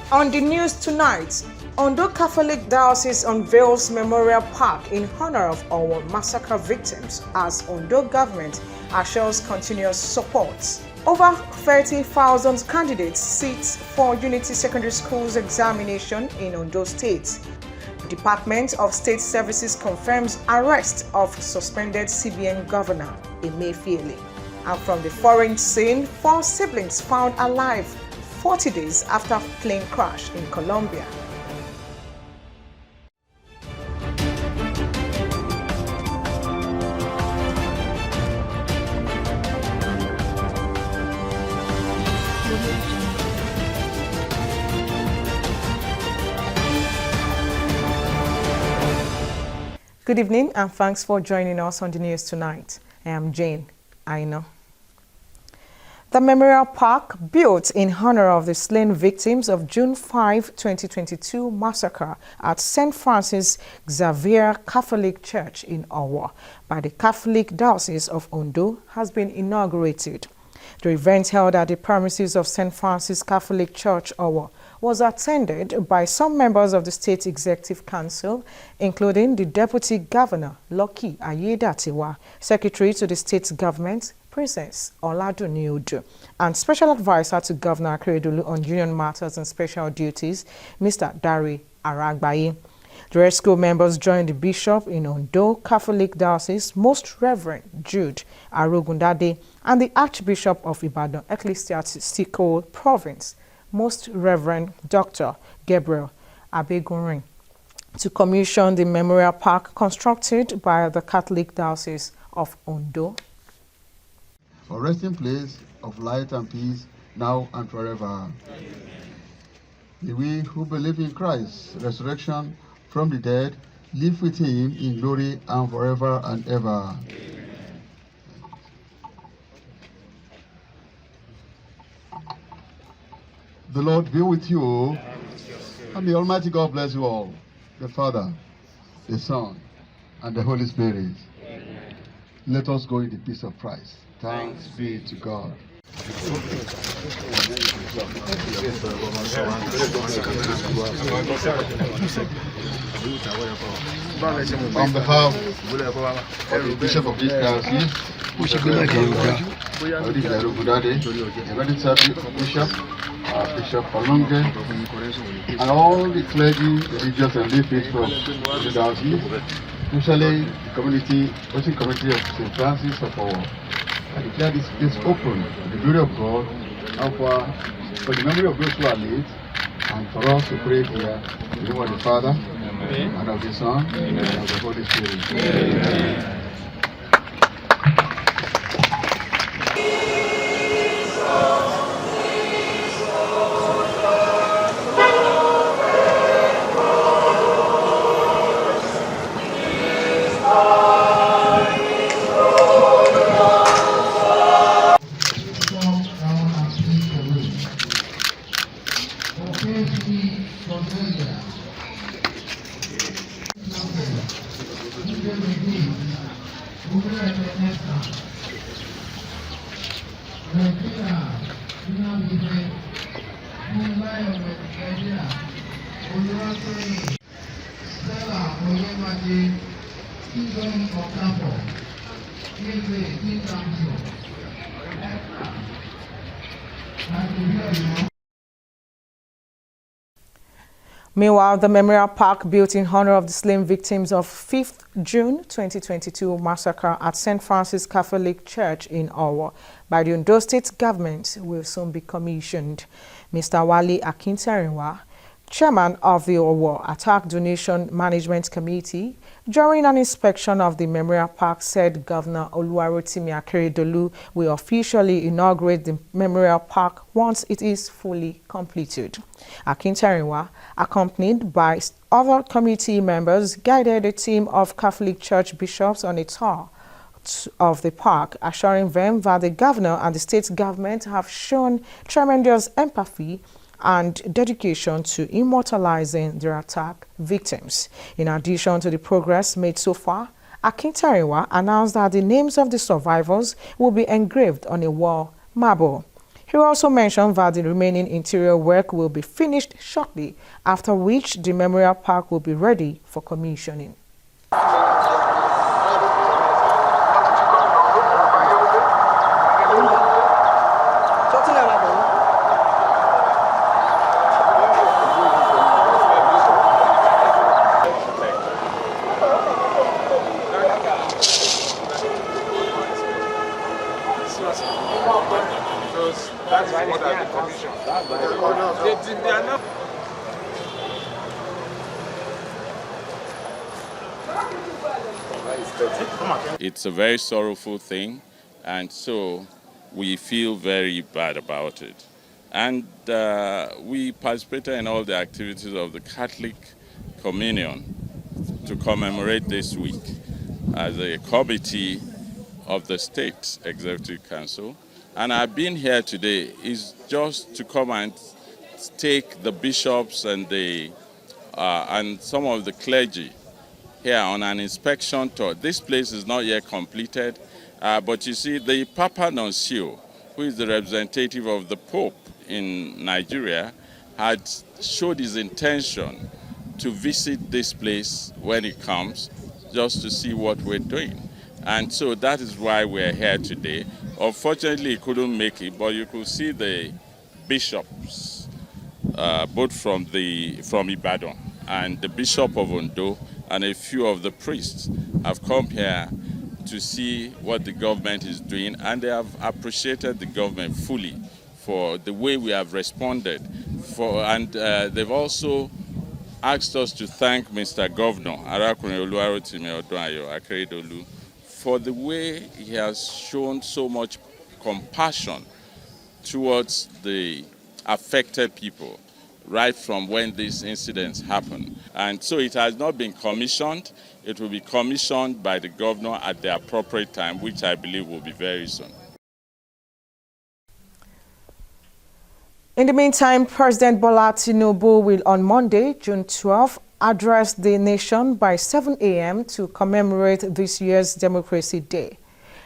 On the news tonight, Ondo Catholic Diocese unveils Memorial Park in honor of our massacre victims as Ondo government assures continuous support. Over 30,000 candidates sit for Unity Secondary School's examination in Ondo State. Department of State Services confirms arrest of suspended CBN Governor Emefiele. And from the foreign scene, 4 siblings found alive 40 days after plane crash in Colombia. Good evening and thanks for joining us on the news tonight. I am Jane Aino. The Memorial Park, built in honor of the slain victims of June 5, 2022 massacre at St. Francis Xavier Catholic Church in Owo by the Catholic Diocese of Ondo, has been inaugurated. The event held at the premises of St. Francis Catholic Church, Owo, was attended by some members of the State Executive Council, including the Deputy Governor, Lucky Ayedatiwa, Secretary to the State Government, Princess Oladuni Ojo, and Special Advisor to Governor Akeredolu on Union Matters and Special Duties, Mr. Dari Aragbayi. The rescue members joined the Bishop in Ondo Catholic Diocese, Most Reverend Jude Arogundade, and the Archbishop of Ibadan Ecclesiastical Province, Most Reverend Dr. Gabriel Abegunrin, to commission the Memorial Park constructed by the Catholic Diocese of Ondo. A resting place of light and peace now and forever. May we who believe in Christ's resurrection from the dead live with him in glory and forever and ever. The Lord be with you, and the Almighty God bless you all, the Father, the Son, and the Holy Spirit. Amen. Let us go in the peace of Christ. Thanks be to God. On behalf of the Bishop of this Diocese, Bishop, Bishop Palonge, and all the clergy, religious and lay faithful of the Diocese, especially the community, worship committee of St. Francis of Owo. I declare this place open for the glory of God and for the memory of those who are late, and for us to pray here in the name of the Father, Amen, and of the Son, Amen, and of the Holy Spirit. Amen. Meanwhile, the Memorial Park, built in honor of the slain victims of 5th June 2022 massacre at St. Francis Catholic Church in Owo by the Ondo State government, will soon be commissioned. Mr. Wale Akintarinwa, chairman of the Owo Attack Donation Management Committee, during an inspection of the Memorial Park, said Governor Oluwarotimi Akeredolu will officially inaugurate the Memorial Park once it is fully completed. Akintarinwa, accompanied by other committee members, guided a team of Catholic Church bishops on a tour of the park, assuring them that the governor and the state government have shown tremendous empathy and dedication to immortalizing their attack victims. In addition to the progress made so far, Akintarinwa announced that the names of the survivors will be engraved on a wall marble. He also mentioned that the remaining interior work will be finished shortly, after which the Memorial Park will be ready for commissioning. It's a very sorrowful thing, and so we feel very bad about it. And we participated in all the activities of the Catholic Communion to commemorate this week as a committee of the State Executive Council. And I've been here today is just to come and take the bishops and some of the clergy here on an inspection tour. This place is not yet completed, but you see the Papa Nuncio, who is the representative of the Pope in Nigeria, had showed his intention to visit this place when he comes, just to see what we're doing. And so that is why we're here today. Unfortunately, he couldn't make it, but you could see the bishops, both from Ibadan and the Bishop of Ondo, and a few of the priests have come here to see what the government is doing, and they have appreciated the government fully for the way we have responded. And they've also asked us to thank Mr. Governor Arakunrin Oluwarotimi Odunayo Akeredolu for the way he has shown so much compassion towards the affected people right from when these incidents happen. And so it has not been commissioned. It will be commissioned by the governor at the appropriate time, which I believe will be very soon. In the meantime, President Bola Tinubu will on Monday, June 12, address the nation by 7 a.m. to commemorate this year's Democracy Day.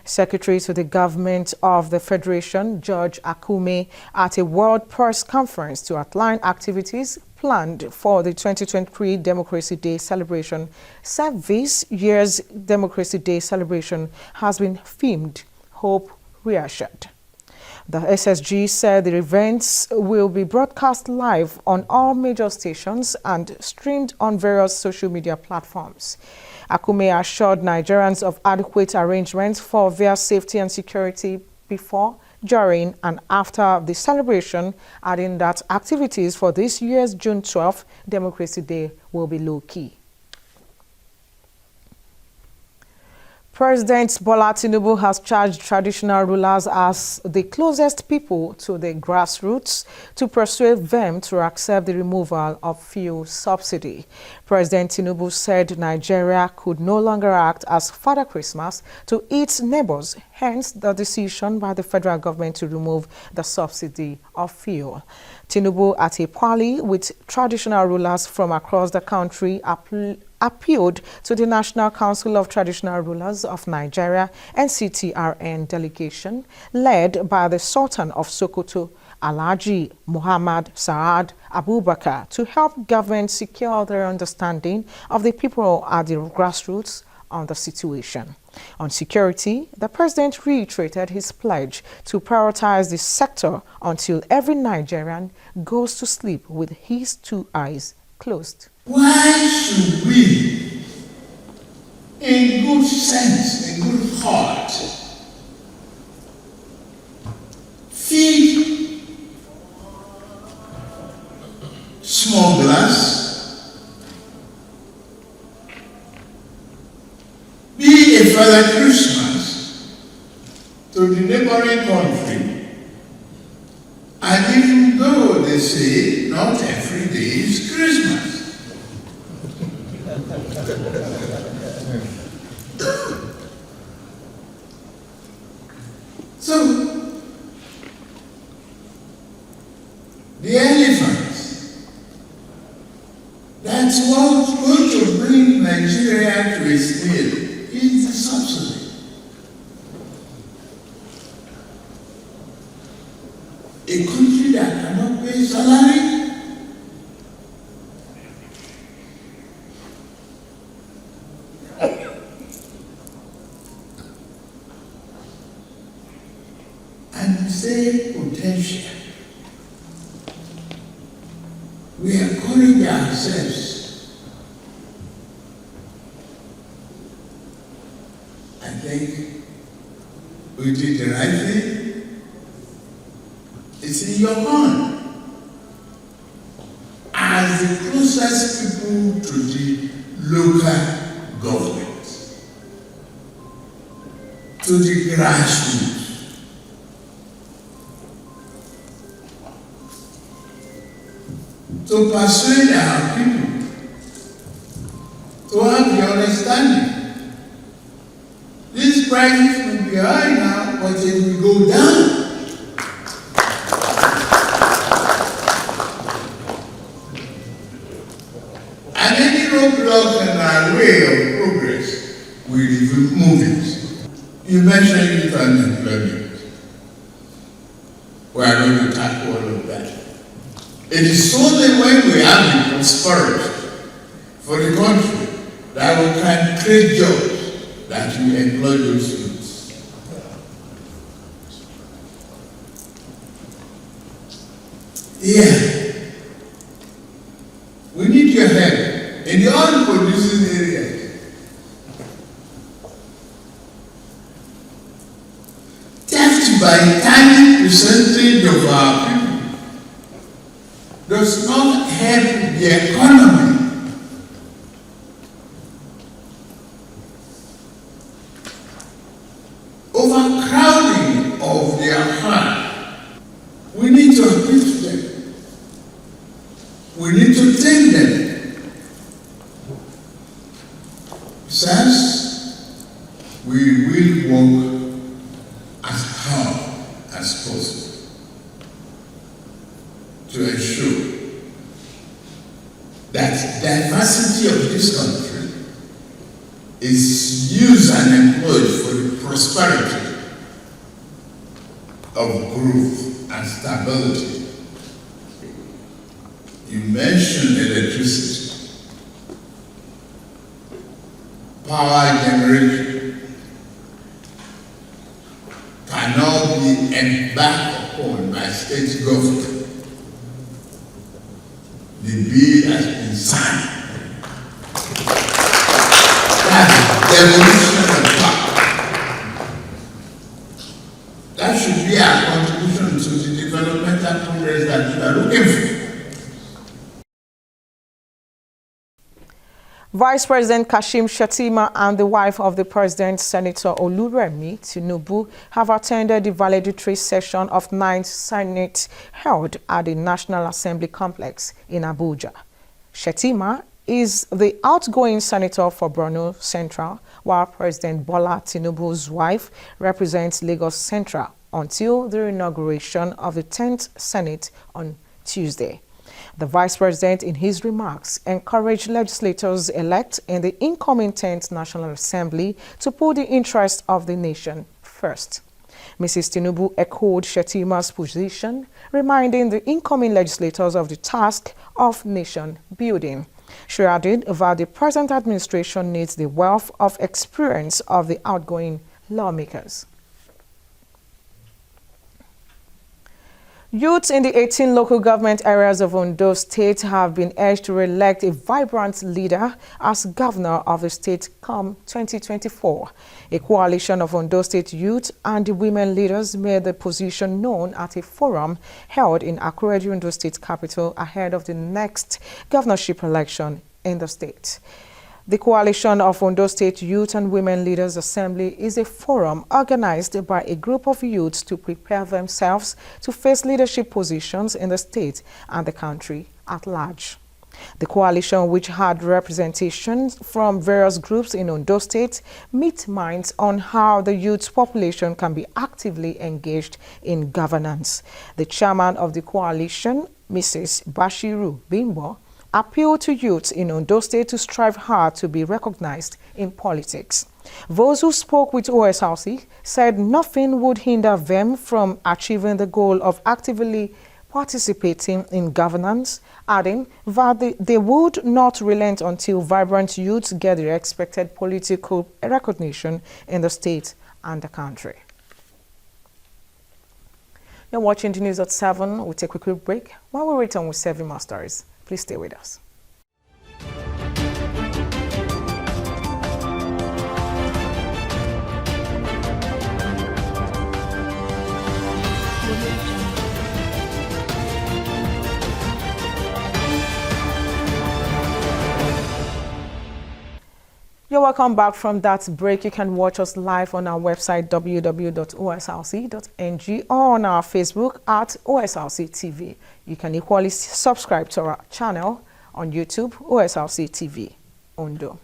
Secretary to the Government of the Federation, George Akume, at a World Press Conference to outline activities planned for the 2023 Democracy Day celebration, said this year's Democracy Day celebration has been themed Hope Reassured. The SSG said the events will be broadcast live on all major stations and streamed on various social media platforms. Akume assured Nigerians of adequate arrangements for their safety and security before, during, and after the celebration, adding that activities for this year's June 12th Democracy Day will be low-key. President Bola Tinubu has charged traditional rulers as the closest people to the grassroots to persuade them to accept the removal of fuel subsidy. President Tinubu said Nigeria could no longer act as Father Christmas to its neighbors, hence the decision by the federal government to remove the subsidy of fuel. Tinubu, at a parley with traditional rulers from across the country, appealed to the National Council of Traditional Rulers of Nigeria, NCTRN delegation, led by the Sultan of Sokoto, Alhaji Muhammad Saad Abubakar, to help government secure their understanding of the people at the grassroots on the situation. On security, the president reiterated his pledge to prioritize the sector until every Nigerian goes to sleep with his two eyes closed. Why should we, in good sense, in good heart, feed smugglers, be a Father Christmas to the neighboring country, and even though they say not every day is Christmas? So, the elephant, that's what's going to bring Nigeria to its knees, is the subsidy. A country that cannot pay salary? And we say potential. We encourage ourselves. I think we did the right thing. It's in your hand. As the closest people to the local government, to the grassroots, to persuade our people to have the understanding. These prices will be high now, but it will go down. And any roadblock in our way of progress will remove it. You mentioned youth unemployment. We are going to tackle all of that. It is only when we have the prosperity for the country that we can create jobs that we employ those youths. Yeah. We need your help in the oil producing areas. Theft by a tiny percentage of our people does not help the economy. Overcrowding of their heart. We need to appease them. We need to tame them. Besides, we will work as hard as possible to ensure that diversity of this country is used and employed for the prosperity of growth and stability. You mentioned electricity, power generation cannot be embarked upon by state government. The bill has been signed. That's devolution of power. That should be our contribution to the developmental progress that we are looking for. Vice President Kashim Shettima and the wife of the President, Senator Oluremi Tinubu, have attended the valedictory session of 9th Senate held at the National Assembly Complex in Abuja. Shettima is the outgoing senator for Borno Central, while President Bola Tinubu's wife represents Lagos Central until the inauguration of the 10th Senate on Tuesday. The Vice President, in his remarks, encouraged legislators-elect in the incoming 10th National Assembly to put the interests of the nation first. Mrs. Tinubu echoed Shettima's position, reminding the incoming legislators of the task of nation building. She added that the present administration needs the wealth of experience of the outgoing lawmakers. Youths in the 18 local government areas of Ondo State have been urged to elect a vibrant leader as governor of the state come 2024. A coalition of Ondo State youth and the women leaders made the position known at a forum held in Akure, Ondo State capital ahead of the next governorship election in the state. The Coalition of Ondo State Youth and Women Leaders Assembly is a forum organized by a group of youths to prepare themselves to face leadership positions in the state and the country at large. The coalition, which had representation from various groups in Ondo State, meet minds on how the youth population can be actively engaged in governance. The chairman of the coalition, Mrs. Bashiru Bimbo, appeal to youths in Ondo State to strive hard to be recognized in politics. Those who spoke with OSRC said nothing would hinder them from achieving the goal of actively participating in governance, adding that they would not relent until vibrant youths get the expected political recognition in the state and the country. You're watching the news at 7. We'll take a quick break. While we return with 7 more stories, please stay with us. You're welcome back from that break. You can watch us live on our website www.osrc.ng or on our Facebook at OSRC TV. You can equally subscribe to our channel on YouTube, OSRC TV Ondo.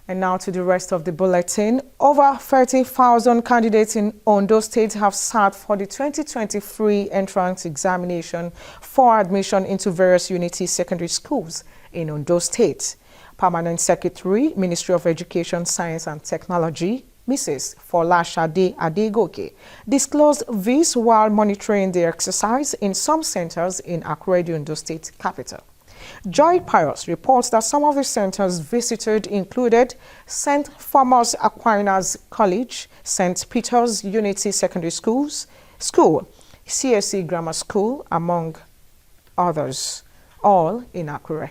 And now to the rest of the bulletin. Over 30,000 candidates in Ondo State have sat for the 2023 entrance examination for admission into various Unity secondary schools in Ondo State. Permanent Secretary, Ministry of Education, Science and Technology, Mrs. Folashade Adegoke, disclosed this while monitoring the exercise in some centers in Akure, Ondo State capital. Joy Pius reports that some of the centers visited included St. Thomas Aquinas College, St. Peter's Unity Secondary School, CSC Grammar School, among others, all in Akure.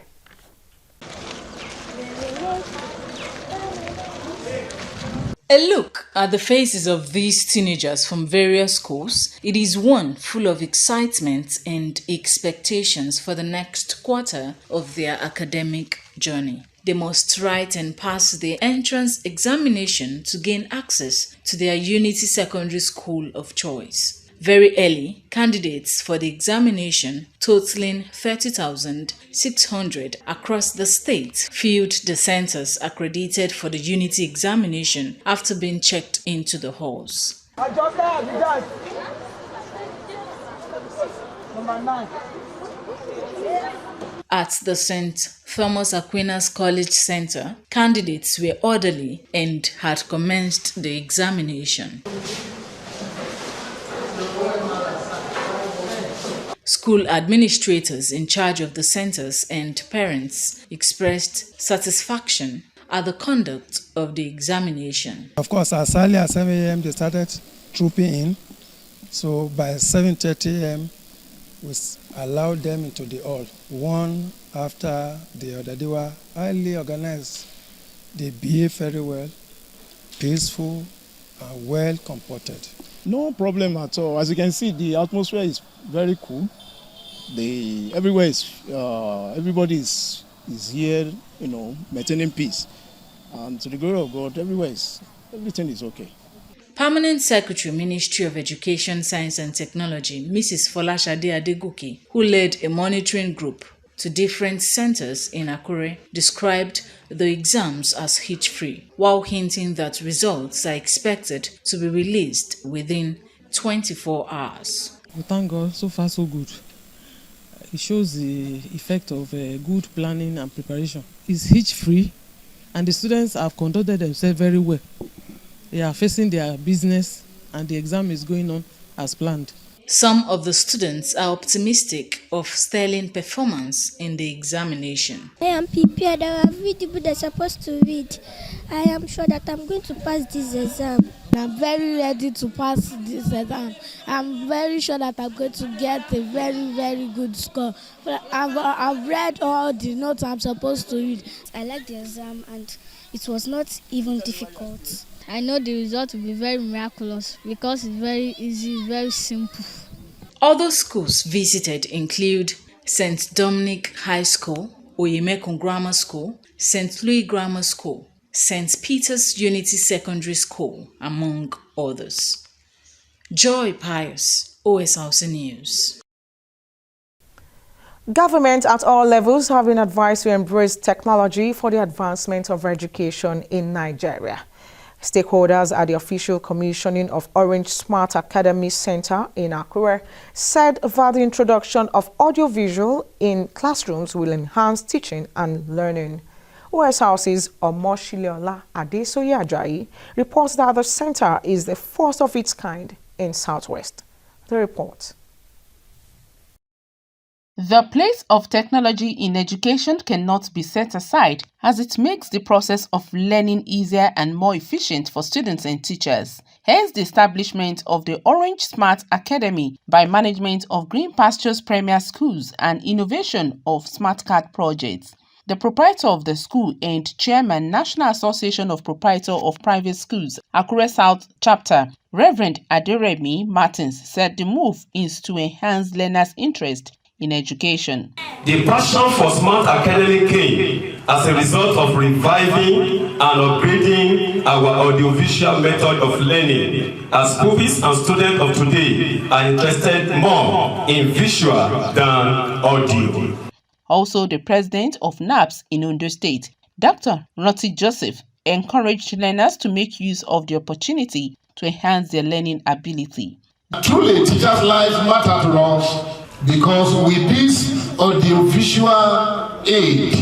A look at the faces of these teenagers from various schools, it is one full of excitement and expectations for the next quarter of their academic journey. They must write and pass the entrance examination to gain access to their Unity Secondary School of choice. Very early, candidates for the examination, totaling 30,600 across the state, filled the centers accredited for the Unity examination after being checked into the halls. At the St. Thomas Aquinas College Center, candidates were orderly and had commenced the examination. School administrators in charge of the centers and parents expressed satisfaction at the conduct of the examination. Of course, as early as 7 a.m. they started trooping in. So by 7:30 a.m. we allowed them into the hall, one after the other. They were highly organized. They behaved very well, peaceful, and well comported. No problem at all. As you can see, the atmosphere is very cool. Everywhere is everybody is here, maintaining peace. And to the glory of God, everything is okay. Permanent Secretary, Ministry of Education, Science and Technology, Mrs. Folashade Adegoke, who led a monitoring group to different centers in Akure, described the exams as hitch-free, while hinting that results are expected to be released within 24 hours. We thank God, so far so good. It shows the effect of good planning and preparation. It's hitch-free, and the students have conducted themselves very well. They are facing their business, and the exam is going on as planned. Some of the students are optimistic of sterling performance in the examination. I am prepared. I have read the book that's supposed to read. I am sure that I'm going to pass this exam. I'm very ready to pass this exam. I'm very sure that I'm going to get a very, very good score. I've read all the notes I'm supposed to read. I like the exam and it was not even difficult. I know the result will be very miraculous because it's very easy, very simple. Other schools visited include St. Dominic High School, Oyemekun Grammar School, St. Louis Grammar School, St. Peter's Unity Secondary School, among others. Joy Pius, OSRC News. Government at all levels have been advised to embrace technology for the advancement of education in Nigeria. Stakeholders at the official commissioning of Orange Smart Academy Center in Akure said that the introduction of audiovisual in classrooms will enhance teaching and learning. Osrc's Omoshiliola Adesoye Ajayi reports that the center is the first of its kind in Southwest. The report. The place of technology in education cannot be set aside as it makes the process of learning easier and more efficient for students and teachers. Hence the establishment of the Orange Smart Academy by management of Green Pastures Premier Schools and innovation of Smart Card projects. The proprietor of the school and chairman National Association of Proprietors of Private Schools, Akure South Chapter, Reverend Aderemi Martins, said the move is to enhance learners' interest in education. The passion for Smart Academy came as a result of reviving and upgrading our audiovisual method of learning, as pupils and students of today are interested more in visual than audio. Also, the president of NAPS in Ondo State, Dr. Roti Joseph, encouraged learners to make use of the opportunity to enhance their learning ability. Truly, teachers' lives matter to us because with this audiovisual aid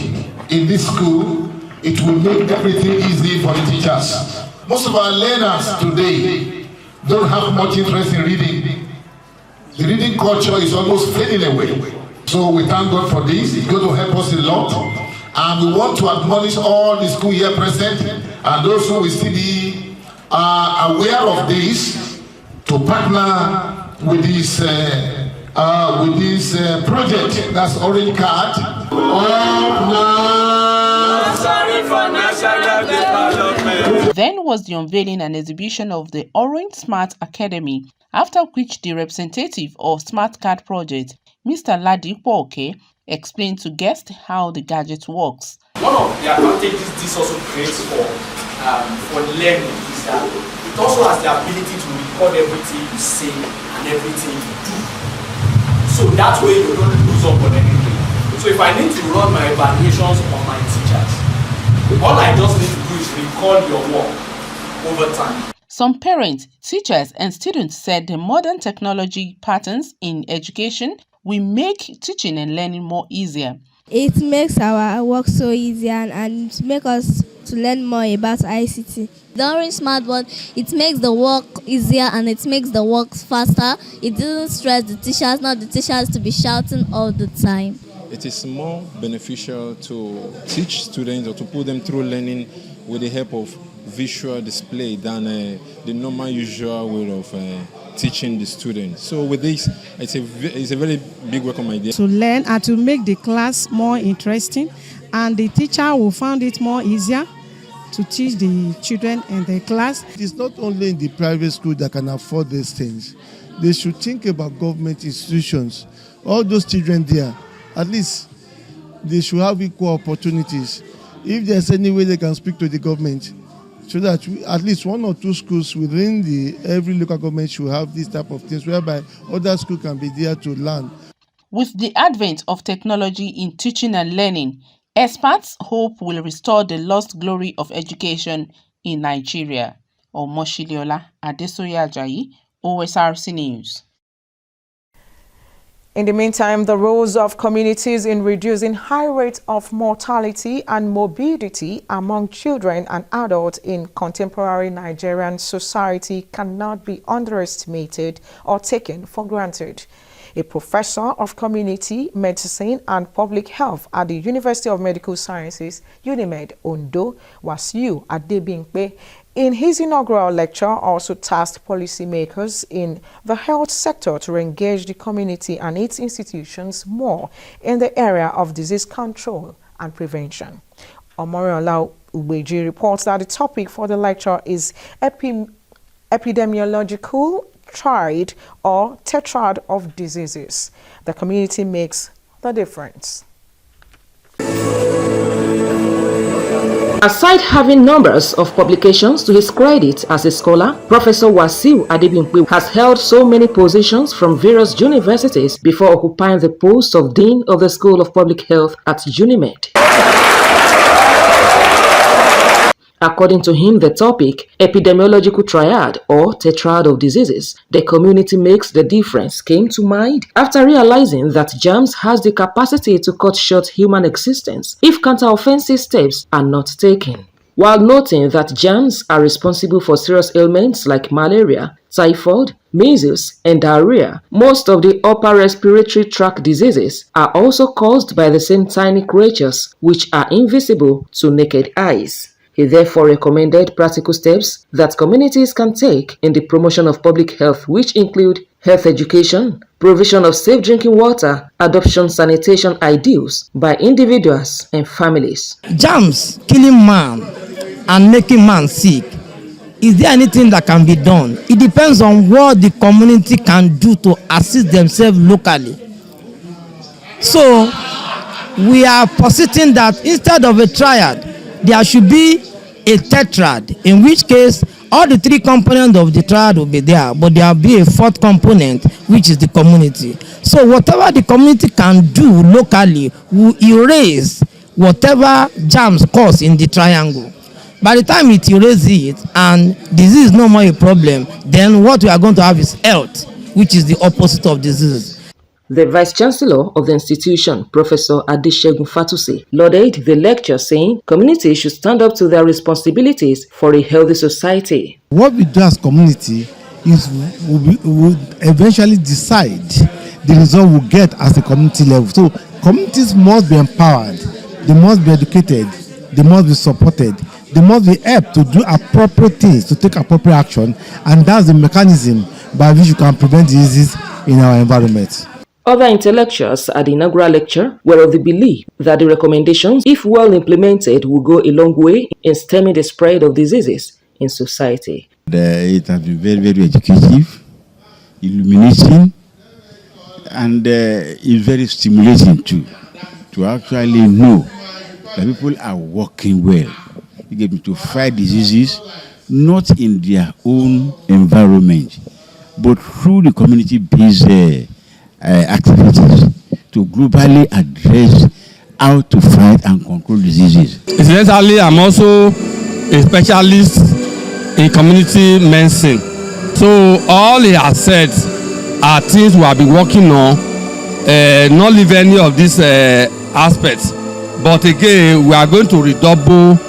in this school, it will make everything easy for the teachers. Most of our learners today don't have much interest in reading. The reading culture is almost fading away. So we thank God for this. It's going to help us a lot. And we want to admonish all the school here present and those who will still be aware of this to partner with this project. That's Orange Card. Then was the unveiling and exhibition of the Orange Smart Academy, after which the representative of Smart Card project, Mr. Ladipo Oke, explained to guests how the gadget works. One of the advantages this also creates for learning is that it also has the ability to record everything you say and everything you do. So that way you don't lose up on anything. So if I need to run my evaluations on my teachers, all I just need to do is record your work over time. Some parents, teachers, and students said the modern technology patterns in education will make teaching and learning more easier. It makes our work so easy and make us to learn more about ICT. The Orange Smart Board, it makes the work easier and it makes the work faster. It doesn't stress the teachers, not the teachers to be shouting all the time. It is more beneficial to teach students or to put them through learning with the help of visual display than the normal usual way of teaching the students. So with this, it's a very big welcome idea. To learn and to make the class more interesting, and the teacher will find it more easier to teach the children in the class. It is not only in the private school that can afford these things. They should think about government institutions. All those children there, at least they should have equal opportunities. If there's any way they can speak to the government, so that at least one or two schools within every local government should have this type of things, whereby other schools can be there to learn. With the advent of technology in teaching and learning, experts hope will restore the lost glory of education in Nigeria. Omoshiliola Adesoye Ajayi, Osrc News. In the meantime, the roles of communities in reducing high rates of mortality and morbidity among children and adults in contemporary Nigerian society cannot be underestimated or taken for granted. A professor of community medicine and public health at the University of Medical Sciences, UNIMED, Ondo, Wasiu Adebimpe, in his inaugural lecture, also tasked policymakers in the health sector to engage the community and its institutions more in the area of disease control and prevention. Omoriola Ubeji reports that the topic for the lecture is epidemiological triad or tetrad of diseases. The community makes the difference. Aside having numbers of publications to his credit as a scholar, Professor Wasiu Adebimpe has held so many positions from various universities before occupying the post of Dean of the School of Public Health at UNIMED. According to him, the topic, epidemiological triad or tetrad of diseases, the community makes the difference, came to mind after realizing that germs has the capacity to cut short human existence if counter-offensive steps are not taken. While noting that germs are responsible for serious ailments like malaria, typhoid, measles, and diarrhea, most of the upper respiratory tract diseases are also caused by the same tiny creatures which are invisible to naked eyes. He therefore recommended practical steps that communities can take in the promotion of public health, which include health education, provision of safe drinking water, adoption sanitation ideals by individuals and families. Germs killing man and making man sick. Is there anything that can be done? It depends on what the community can do to assist themselves locally. So we are positing that instead of a triad, there should be a tetrad, in which case all the three components of the triad will be there, but there will be a fourth component, which is the community. So whatever the community can do locally will erase whatever germs cause in the triangle. By the time it erases it and disease is no more a problem, then what we are going to have is health, which is the opposite of disease. The Vice-Chancellor of the institution, Professor Adeshegun Fatuse, lauded the lecture, saying communities should stand up to their responsibilities for a healthy society. What we do as community is we will eventually decide the result we get at the community level. So communities must be empowered, they must be educated, they must be supported, they must be helped to do appropriate things, to take appropriate action, and that's the mechanism by which you can prevent diseases in our environment. Other intellectuals at the inaugural lecture were of the belief that the recommendations, if well implemented, will go a long way in stemming the spread of diseases in society. It has been very, very educative, illuminating, and it's very stimulating too, to actually know that people are working well. They get to fight diseases, not in their own environment, but through the community-based activities to globally address how to fight and control diseases. Incidentally, I'm also a specialist in community medicine. So all he has said are things we have been working on, not leave any of these aspects. But again, we are going to redouble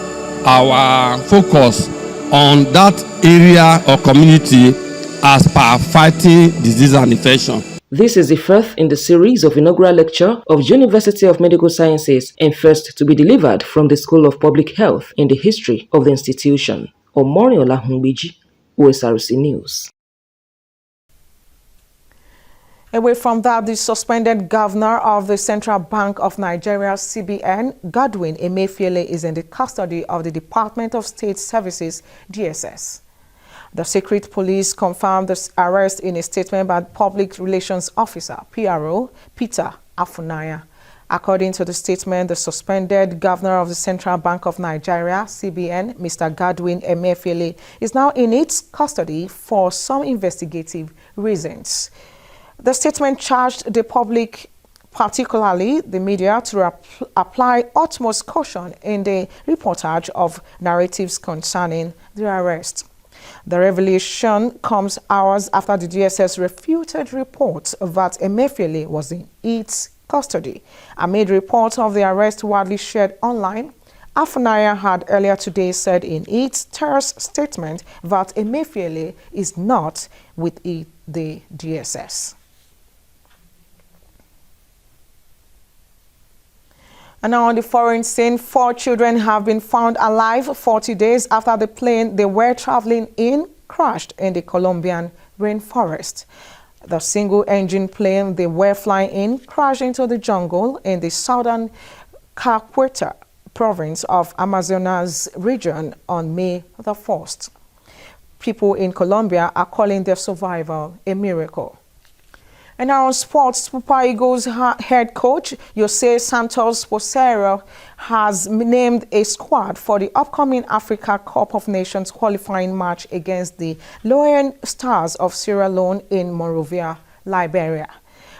our focus on that area or community as per fighting disease and infection. This is the first in the series of inaugural lecture of University of Medical Sciences and first to be delivered from the School of Public Health in the history of the institution. Omoriola Hungbiji, Osrc News. Away from that, the suspended governor of the Central Bank of Nigeria, CBN, Godwin Emefiele, is in the custody of the Department of State Services, DSS. The Secret Police confirmed this arrest in a statement by Public Relations Officer, PRO, Peter Afunaya. According to the statement, the suspended governor of the Central Bank of Nigeria, CBN, Mr. Godwin Emefiele, is now in its custody for some investigative reasons. The statement charged the public, particularly the media, to apply utmost caution in the reportage of narratives concerning the arrest. The revelation comes hours after the DSS refuted reports that Emefiele was in its custody. Amid reports of the arrest widely shared online, Afunaya had earlier today said in its terse statement that Emefiele is not with the DSS. And now on the foreign scene, 4 children have been found alive 40 days after the plane they were traveling in crashed in the Colombian rainforest. The single-engine plane they were flying in crashed into the jungle in the southern Caqueta province of Amazonas region on May the 1st. People in Colombia are calling their survival a miracle. And now on sports, Super Eagles head coach Jose Santos Posero has named a squad for the upcoming Africa Cup of Nations qualifying match against the Lion Stars of Sierra Leone in Monrovia, Liberia.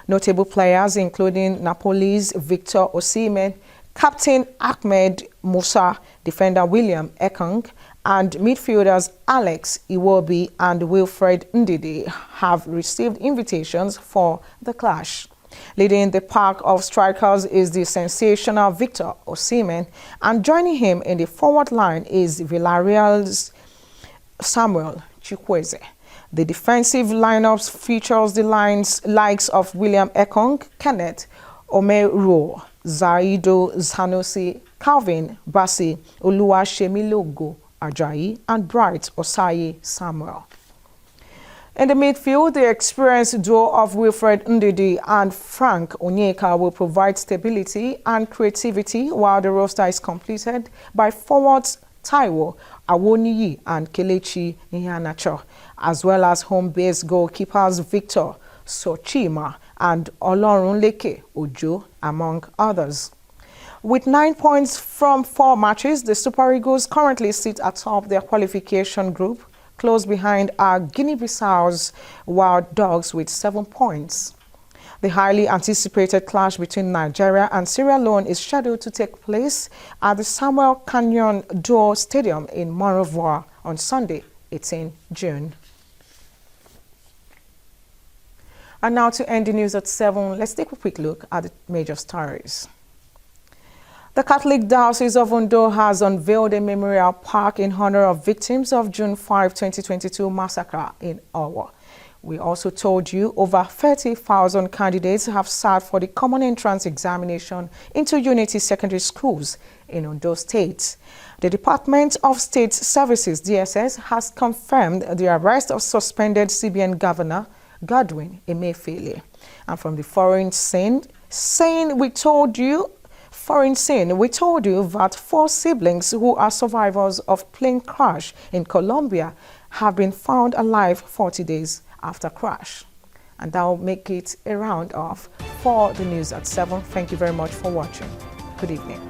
Notable players including Napoli's Victor Osimhen, Captain Ahmed Musa, defender William Ekong, and midfielders Alex Iwobi and Wilfred Ndidi have received invitations for the clash. Leading the pack of strikers is the sensational Victor Osimhen, and joining him in the forward line is Villarreal's Samuel Chukwueze. The defensive lineups features the likes of William Ekong, Kenneth Omeruo, Zaido Sanusi, Calvin Bassi, Oluwasemilogo Ajayi, and Bright Osayi Samuel. In the midfield, the experienced duo of Wilfred Ndidi and Frank Onyeka will provide stability and creativity, while the roster is completed by forwards Taiwo Awoniyi and Kelechi Iheanacho, as well as home-based goalkeepers Victor Sochima and Olorunleke Ojo, among others. With 9 points from 4 matches, the Super Eagles currently sit atop their qualification group, close behind our Guinea-Bissau's Wild Dogs with 7 points. The highly anticipated clash between Nigeria and Sierra Leone is scheduled to take place at the Samuel Canyon Dore Stadium in Monrovia on Sunday, 18 June. And now to end the news at 7, let's take a quick look at the major stories. The Catholic Diocese of Ondo has unveiled a memorial park in honor of victims of June 5, 2022 massacre in Owo. We also told you over 30,000 candidates have sat for the common entrance examination into Unity Secondary Schools in Ondo State. The Department of State Services, DSS, has confirmed the arrest of suspended CBN Governor Godwin Emefiele. And from the foreign scene, we told you that 4 siblings who are survivors of plane crash in Colombia have been found alive 40 days after crash. And that will make it a round off for the news at 7. Thank you very much for watching. Good evening.